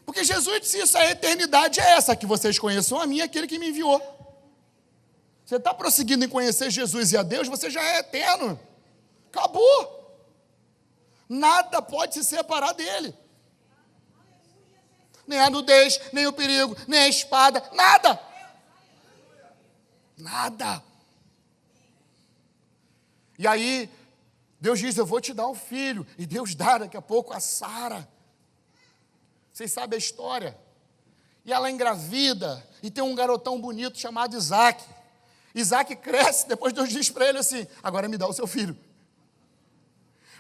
Porque Jesus disse isso, a eternidade é essa, que vocês conheçam a mim, aquele que me enviou. Você está prosseguindo em conhecer Jesus e a Deus, você já é eterno. Acabou. Nada pode se separar dele. Nem a nudez, nem o perigo, nem a espada, nada. Nada. E aí, Deus diz, eu vou te dar um filho. E Deus dá daqui a pouco a Sara. Vocês sabem a história. E ela engravida, e tem um garotão bonito chamado Isaac. Isaac cresce, depois Deus diz para ele assim, agora me dá o seu filho.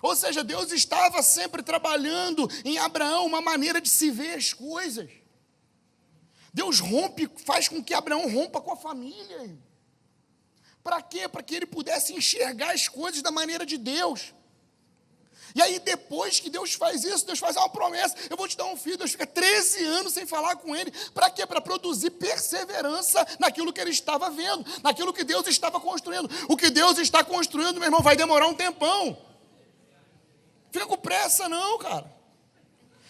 Ou seja, Deus estava sempre trabalhando em Abraão uma maneira de se ver as coisas. Deus faz com que Abraão rompa com a família. Para quê? Para que ele pudesse enxergar as coisas da maneira de Deus. E aí depois que Deus faz isso, Deus faz uma promessa, eu vou te dar um filho, Deus fica 13 anos sem falar com ele. Para quê? Para produzir perseverança naquilo que ele estava vendo, naquilo que Deus estava construindo. O que Deus está construindo, meu irmão, vai demorar um tempão. Fica com pressa não, cara.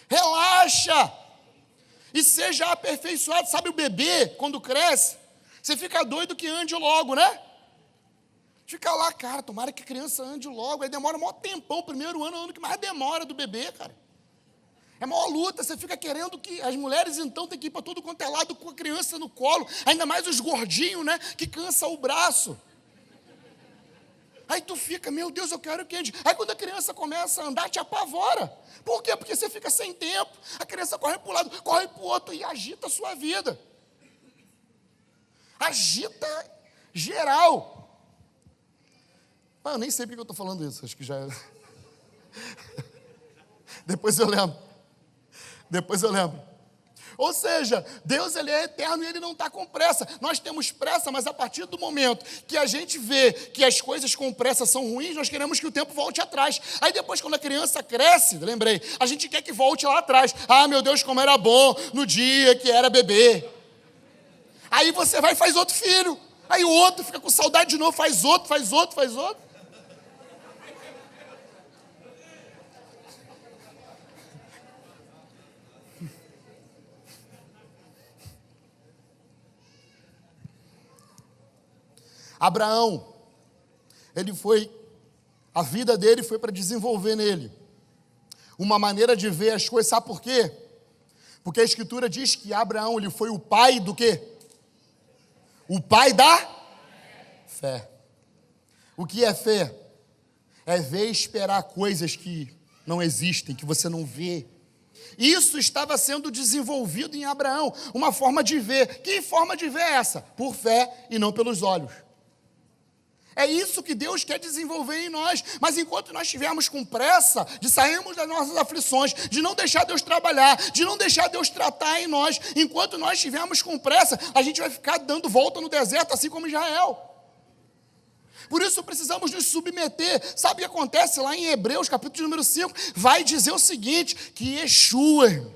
Relaxa. E seja aperfeiçoado. Sabe o bebê, quando cresce, você fica doido que ande logo, né? Fica lá, cara, tomara que a criança ande logo. Aí demora o maior tempão, primeiro ano é o ano que mais demora do bebê, cara. É a maior luta, você fica querendo que... As mulheres, então, tem que ir para todo quanto é lado com a criança no colo. Ainda mais os gordinhos, né, que cansa o braço. Aí tu fica, meu Deus, eu quero que ande. Aí quando a criança começa a andar, te apavora. Por quê? Porque você fica sem tempo. A criança corre para um lado, corre para o outro e agita a sua vida. Agita geral. Eu nem sei porque eu estou falando isso, acho que já... Depois eu lembro. Ou seja, Deus ele é eterno e ele não está com pressa. Nós temos pressa, mas a partir do momento que a gente vê que as coisas com pressa são ruins, nós queremos que o tempo volte atrás. Aí depois, quando a criança cresce, lembrei, a gente quer que volte lá atrás. Ah, meu Deus, como era bom no dia que era bebê. Aí você vai e faz outro filho. Aí o outro fica com saudade de novo, faz outro. Abraão, a vida dele foi para desenvolver nele uma maneira de ver as coisas. Sabe por quê? Porque a Escritura diz que Abraão, ele foi o pai do quê? O pai da fé. O que é fé? É ver e esperar coisas que não existem, que você não vê. Isso estava sendo desenvolvido em Abraão, uma forma de ver. Que forma de ver é essa? Por fé e não pelos olhos. É isso que Deus quer desenvolver em nós. Mas enquanto nós estivermos com pressa de sairmos das nossas aflições, de não deixar Deus trabalhar, de não deixar Deus tratar em nós, enquanto nós estivermos com pressa, a gente vai ficar dando volta no deserto, assim como Israel. Por isso precisamos nos submeter. Sabe o que acontece lá em Hebreus, capítulo número 5? Vai dizer o seguinte, que Yeshua,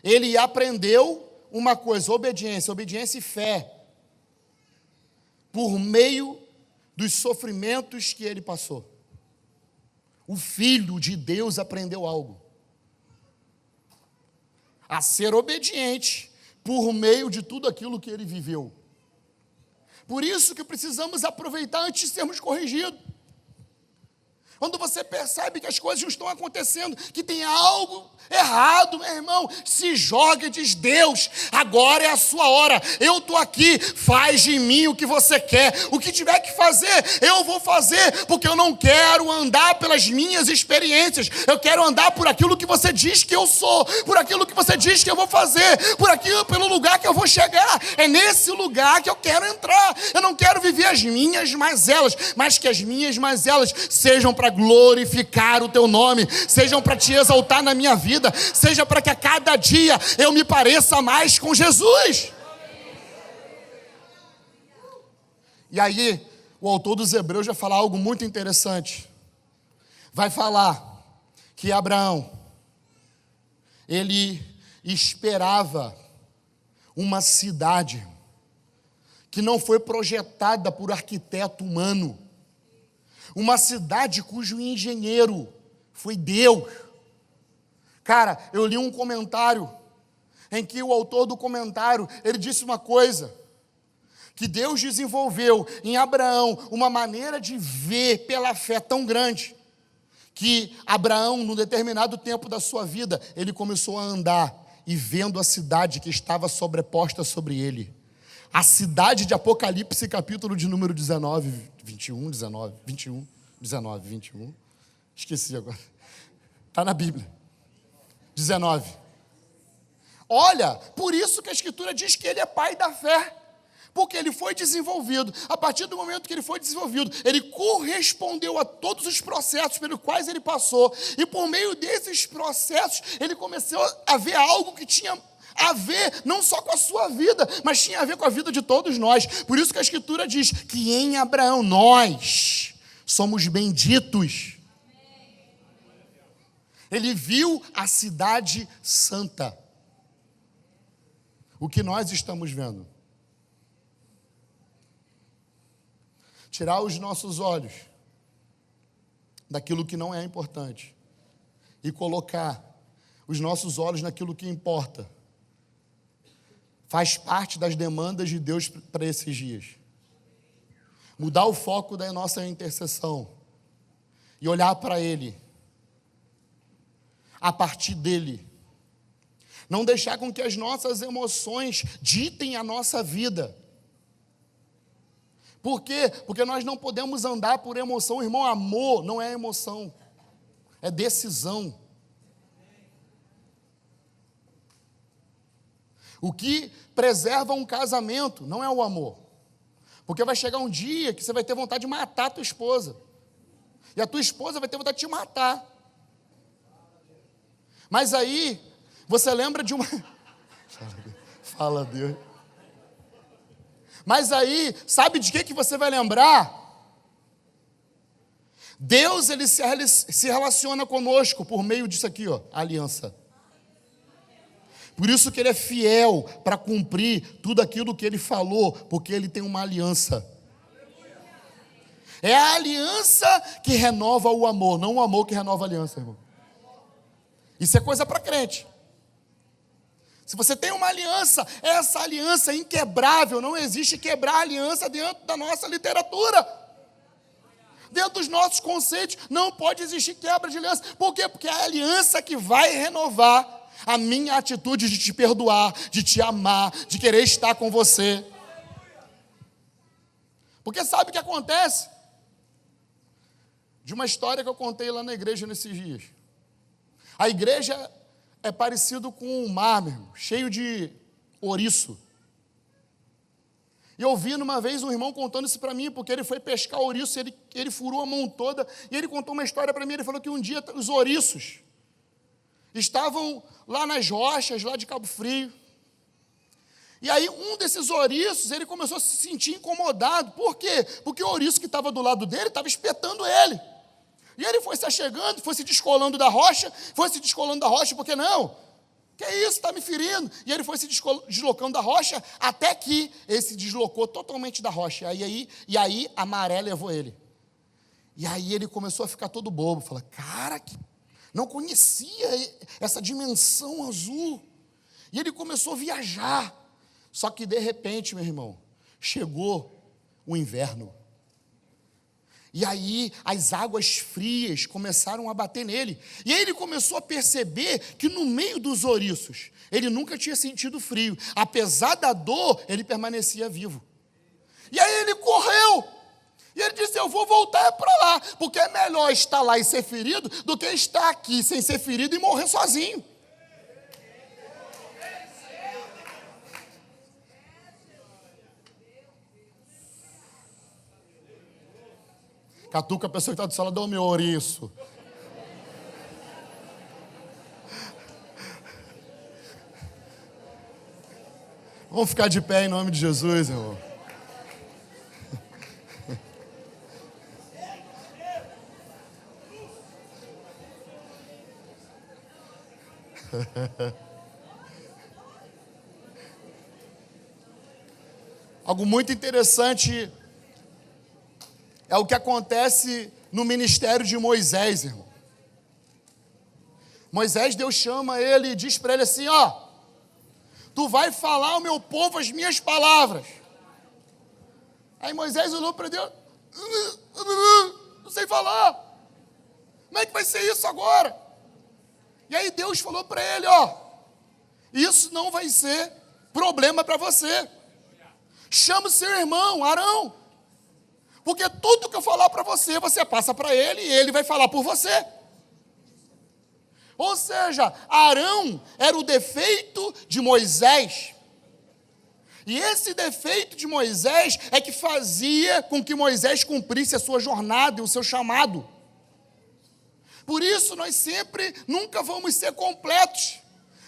ele aprendeu uma coisa, obediência e fé, por meio dos sofrimentos que ele passou. O Filho de Deus aprendeu algo. A ser obediente por meio de tudo aquilo que ele viveu. Por isso que precisamos aproveitar antes de sermos corrigidos. Quando você percebe que as coisas não estão acontecendo, que tem algo errado, meu irmão, se joga e diz, Deus, agora é a sua hora, eu estou aqui, faz de mim o que você quer, o que tiver que fazer, eu vou fazer, porque eu não quero andar pelas minhas experiências, eu quero andar por aquilo que você diz que eu sou, por aquilo que você diz que eu vou fazer, pelo lugar que eu vou chegar, é nesse lugar que eu quero entrar, eu não quero viver as minhas mazelas, mas que as minhas mazelas sejam para glorificar o teu nome, sejam para te exaltar na minha vida, seja para que a cada dia eu me pareça mais com Jesus. E aí, o autor dos Hebreus vai falar algo muito interessante. Vai falar que Abraão, ele esperava uma cidade que não foi projetada por arquiteto humano, uma cidade cujo engenheiro foi Deus. Cara, eu li um comentário em que o autor do comentário, ele disse uma coisa, que Deus desenvolveu em Abraão uma maneira de ver pela fé tão grande, que Abraão, num determinado tempo da sua vida, ele começou a andar e vendo a cidade que estava sobreposta sobre ele. A cidade de Apocalipse, capítulo de número 19, 21, esqueci agora, está na Bíblia, 19. Olha, por isso que a Escritura diz que ele é pai da fé, porque ele foi desenvolvido. A partir do momento que ele foi desenvolvido, ele correspondeu a todos os processos pelos quais ele passou, e por meio desses processos, ele começou a ver algo que tinha a ver não só com a sua vida, mas tinha a ver com a vida de todos nós. Por isso que a Escritura diz que em Abraão nós somos benditos. Ele viu a cidade santa. O que nós estamos vendo? Tirar os nossos olhos daquilo que não é importante e colocar os nossos olhos naquilo que importa. Faz parte das demandas de Deus para esses dias. Mudar o foco da nossa intercessão e olhar para Ele, a partir dEle. Não deixar com que as nossas emoções ditem a nossa vida. Por quê? Porque nós não podemos andar por emoção. Irmão, amor não é emoção, é decisão. O que preserva um casamento não é o amor. Porque vai chegar um dia que você vai ter vontade de matar a tua esposa. E a tua esposa vai ter vontade de te matar. Mas aí, você lembra de uma... Fala, Deus. Mas aí, sabe de que você vai lembrar? Deus, ele se relaciona conosco por meio disso aqui, ó, aliança. Por isso que ele é fiel para cumprir tudo aquilo que ele falou, porque ele tem uma aliança. É a aliança que renova o amor, não o amor que renova a aliança, irmão. Isso é coisa para crente. Se você tem uma aliança, essa aliança é inquebrável, não existe quebrar a aliança dentro da nossa literatura. Dentro dos nossos conceitos, não pode existir quebra de aliança. Por quê? Porque é a aliança que vai renovar a minha atitude de te perdoar, de te amar, de querer estar com você. Porque sabe o que acontece? De uma história que eu contei lá na igreja nesses dias. A igreja é parecido com um mar, meu irmão, cheio de ouriço. E eu ouvi uma vez um irmão contando isso para mim, porque ele foi pescar ouriço, ele furou a mão toda, e ele contou uma história para mim, ele falou que um dia os ouriços estavam lá nas rochas, lá de Cabo Frio. E aí um desses ouriços, ele começou a se sentir incomodado. Por quê? Porque o ouriço que estava do lado dele estava espetando ele. E ele foi se achegando, foi se descolando da rocha, porque não? Que isso, está me ferindo? E ele foi se deslocando da rocha, até que ele se deslocou totalmente da rocha. E aí a maré levou ele. E aí ele começou a ficar todo bobo, falou, cara, não conhecia essa dimensão azul. E ele começou a viajar. Só que de repente, meu irmão, chegou o inverno. E aí as águas frias começaram a bater nele. E aí ele começou a perceber que no meio dos ouriços, ele nunca tinha sentido frio. Apesar da dor, ele permanecia vivo. E aí ele correu. E ele disse, eu vou voltar para lá, porque é melhor estar lá e ser ferido do que estar aqui sem ser ferido e morrer sozinho. Catuca a pessoa que está do seu lado, dá o meu ouriço. Vamos ficar de pé em nome de Jesus, irmão. Algo muito interessante é o que acontece no ministério de Moisés, irmão. Moisés, Deus chama ele e diz para ele assim, ó, tu vai falar ao meu povo as minhas palavras. Aí Moisés olhou para Deus, não sei falar. Como é que vai ser isso agora? E aí Deus falou para ele, ó, isso não vai ser problema para você. Chama o seu irmão, Arão. Porque tudo que eu falar para você, você passa para ele e ele vai falar por você. Ou seja, Arão era o defeito de Moisés. E esse defeito de Moisés é que fazia com que Moisés cumprisse a sua jornada e o seu chamado. Por isso, nós nunca vamos ser completos.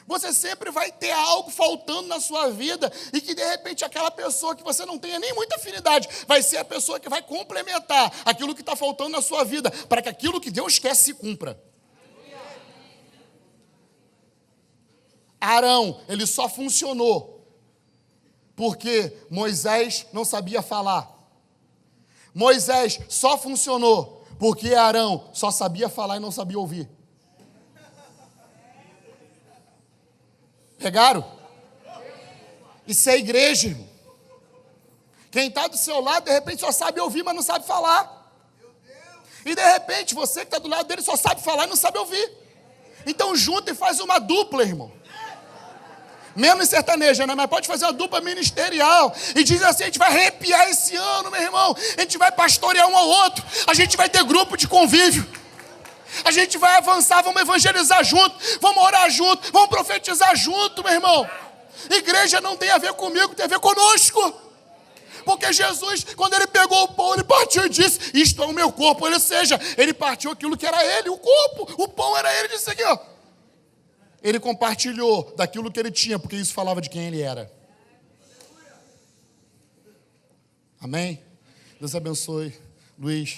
Você sempre vai ter algo faltando na sua vida e que, de repente, aquela pessoa que você não tenha nem muita afinidade vai ser a pessoa que vai complementar aquilo que está faltando na sua vida para que aquilo que Deus quer se cumpra. Arão, ele só funcionou porque Moisés não sabia falar. Moisés só funcionou porque Arão só sabia falar e não sabia ouvir. Pegaram? Isso é igreja, irmão. Quem está do seu lado, de repente, só sabe ouvir, mas não sabe falar. E, de repente, você que está do lado dele só sabe falar e não sabe ouvir. Então, junta e faz uma dupla, irmão. Mesmo em sertaneja, né? Mas pode fazer uma dupla ministerial. E diz assim, a gente vai arrepiar esse ano, meu irmão. A gente vai pastorear um ao outro. A gente vai ter grupo de convívio. A gente vai avançar, vamos evangelizar junto, vamos orar junto, vamos profetizar junto, meu irmão. Igreja não tem a ver comigo, tem a ver conosco. Porque Jesus, quando ele pegou o pão, ele partiu e disse, isto é o meu corpo. Ou seja, ele partiu aquilo que era ele, o corpo. O pão era ele, disse aqui, ó. Ele compartilhou daquilo que ele tinha, porque isso falava de quem ele era. Amém? Deus abençoe. Luiz.